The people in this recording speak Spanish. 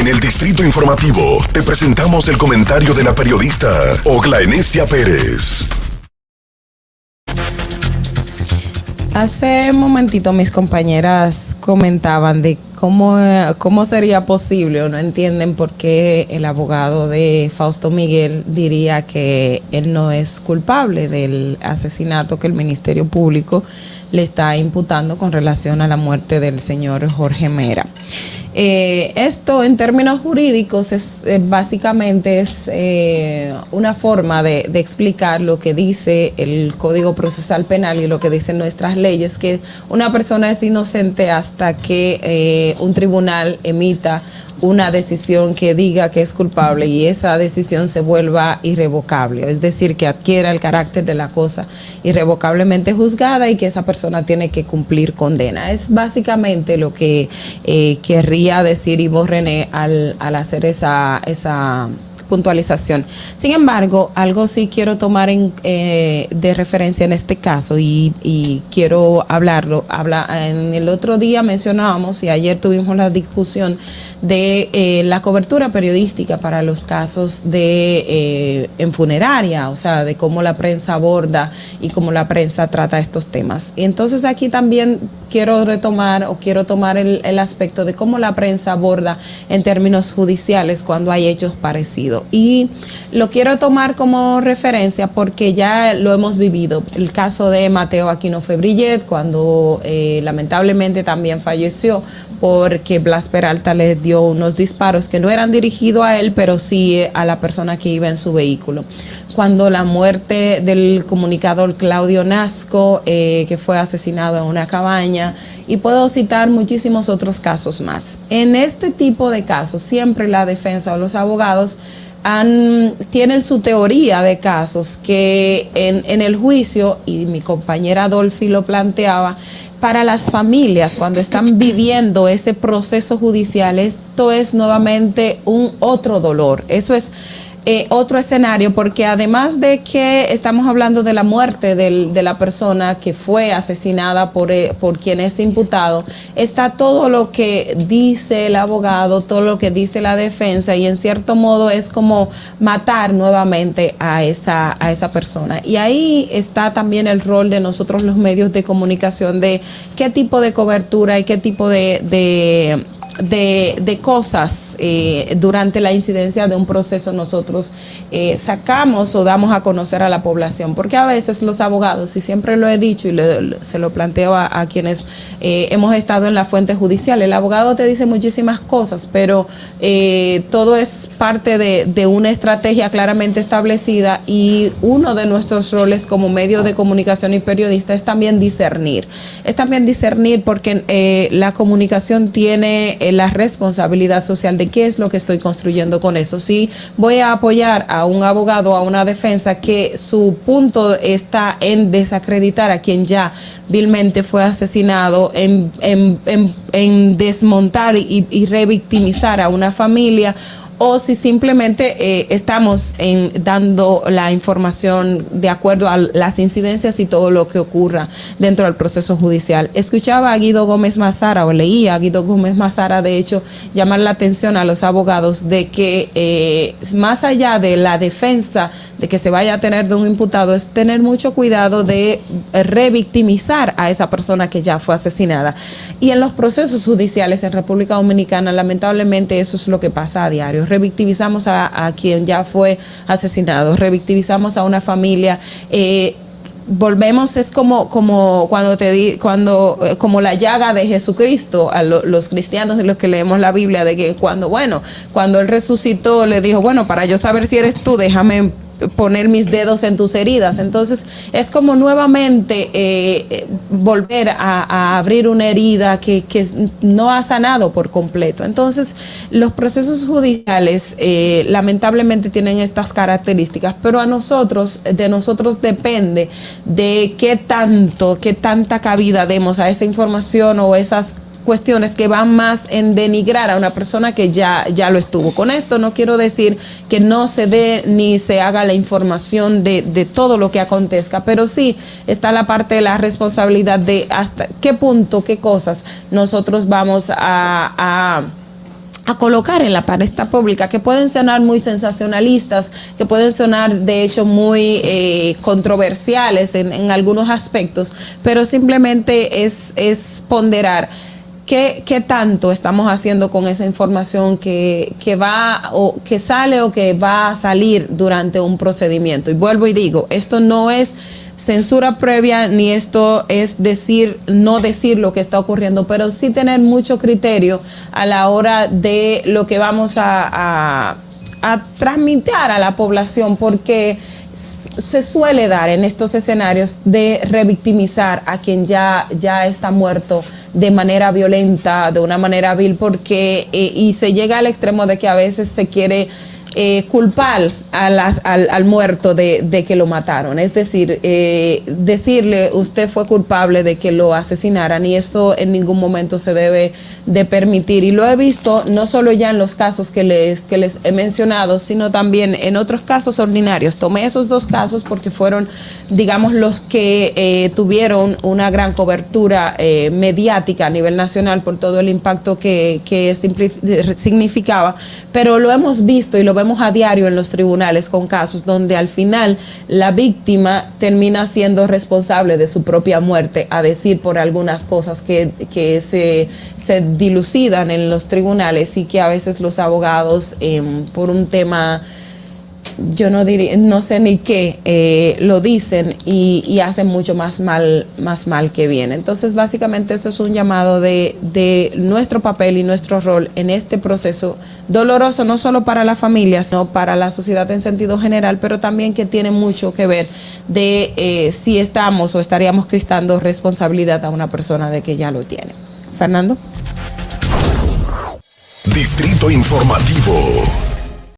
En el Distrito Informativo te presentamos el comentario de la periodista Oglanesia Pérez. Hace un momentito mis compañeras comentaban de cómo sería posible, o no entienden por qué el abogado de Fausto Miguel diría que él no es culpable del asesinato que el Ministerio Público le está imputando con relación a la muerte del señor Jorge Mera. Esto en términos jurídicos básicamente es una forma de explicar lo que dice el Código Procesal Penal y lo que dicen nuestras leyes, que una persona es inocente hasta que un tribunal emita una decisión que diga que es culpable y esa decisión se vuelva irrevocable, es decir, que adquiera el carácter de la cosa irrevocablemente juzgada y que esa persona tiene que cumplir condena. Es básicamente lo que querría decir Ivo René al hacer esa puntualización. Sin embargo, algo sí quiero tomar de referencia en este caso y quiero hablarlo. En el otro día mencionábamos y ayer tuvimos la discusión de la cobertura periodística para los casos en funeraria, o sea, de cómo la prensa aborda y cómo la prensa trata estos temas. Y entonces aquí también quiero tomar el aspecto de cómo la prensa aborda en términos judiciales cuando hay hechos parecidos. Y lo quiero tomar como referencia porque ya lo hemos vivido. El caso de Mateo Aquino Febrillet, cuando lamentablemente también falleció porque Blas Peralta le dio unos disparos que no eran dirigidos a él, pero sí a la persona que iba en su vehículo. Cuando la muerte del comunicador Claudio Nasco, que fue asesinado en una cabaña, y puedo citar muchísimos otros casos más. En este tipo de casos, siempre la defensa o los abogados tienen su teoría de casos que en el juicio, y mi compañera Dolphy lo planteaba, para las familias cuando están viviendo ese proceso judicial, esto es nuevamente otro dolor. Eso es otro escenario, porque además de que estamos hablando de la muerte de la persona que fue asesinada por quien es imputado, está todo lo que dice el abogado, todo lo que dice la defensa, y en cierto modo es como matar nuevamente a esa persona. Y ahí está también el rol de nosotros los medios de comunicación, de qué tipo de cobertura y qué tipo de cosas durante la incidencia de un proceso nosotros sacamos o damos a conocer a la población, porque a veces los abogados, y siempre lo he dicho y se lo planteo a quienes hemos estado en la fuente judicial, el abogado te dice muchísimas cosas, pero todo es parte de una estrategia claramente establecida, y uno de nuestros roles como medio de comunicación y periodista es también discernir porque la comunicación tiene la responsabilidad social de qué es lo que estoy construyendo con eso. Si voy a apoyar a un abogado, a una defensa que su punto está en desacreditar a quien ya vilmente fue asesinado, en desmontar y revictimizar a una familia, o si simplemente estamos dando la información de acuerdo a las incidencias y todo lo que ocurra dentro del proceso judicial. Escuchaba a Guido Gómez Mazara, o leía a Guido Gómez Mazara, de hecho, llamar la atención a los abogados de que más allá de la defensa de que se vaya a tener de un imputado, es tener mucho cuidado de revictimizar a esa persona que ya fue asesinada. Y en los procesos judiciales en República Dominicana, lamentablemente, eso es lo que pasa a diario. Revictimizamos a quien ya fue asesinado, revictimizamos a una familia. Volvemos, es como como la llaga de Jesucristo a los cristianos y los que leemos la Biblia, de que cuando él resucitó, le dijo, bueno, para yo saber si eres tú, déjame poner mis dedos en tus heridas. Entonces es como nuevamente volver a abrir una herida que no ha sanado por completo. Entonces los procesos judiciales lamentablemente tienen estas características, pero de nosotros depende de qué tanta cabida demos a esa información o esas cuestiones que van más en denigrar a una persona que ya lo estuvo. Con esto no quiero decir que no se dé ni se haga la información de todo lo que acontezca, pero sí está la parte de la responsabilidad de hasta qué punto, qué cosas nosotros vamos a a colocar en la palestra pública, que pueden sonar muy sensacionalistas, que pueden sonar de hecho muy controversiales en algunos aspectos, pero simplemente es ponderar qué tanto estamos haciendo con esa información que va o que sale o que va a salir durante un procedimiento. Y vuelvo y digo, esto no es censura previa, ni esto es no decir lo que está ocurriendo, pero sí tener mucho criterio a la hora de lo que vamos a transmitir a la población, porque se suele dar en estos escenarios de revictimizar a quien ya está muerto de manera violenta, de una manera vil, porque y se llega al extremo de que a veces se quiere culpar al muerto de que lo mataron, es decir, decirle usted fue culpable de que lo asesinaran, y esto en ningún momento se debe de permitir, y lo he visto no solo ya en los casos que les he mencionado, sino también en otros casos ordinarios. Tomé esos dos casos porque fueron, digamos, los que tuvieron una gran cobertura mediática a nivel nacional por todo el impacto que significaba, pero lo hemos visto y lo vemos a diario en los tribunales con casos donde al final la víctima termina siendo responsable de su propia muerte, a decir por algunas cosas que se dilucidan en los tribunales, y que a veces los abogados por un tema, yo no sé ni qué, lo dicen y hacen mucho más mal que bien. Entonces básicamente esto es un llamado de nuestro papel y nuestro rol en este proceso doloroso, no solo para la familia, sino para la sociedad en sentido general, pero también que tiene mucho que ver de si estamos o estaríamos cristando responsabilidad a una persona de que ya lo tiene. Fernando. Distrito Informativo.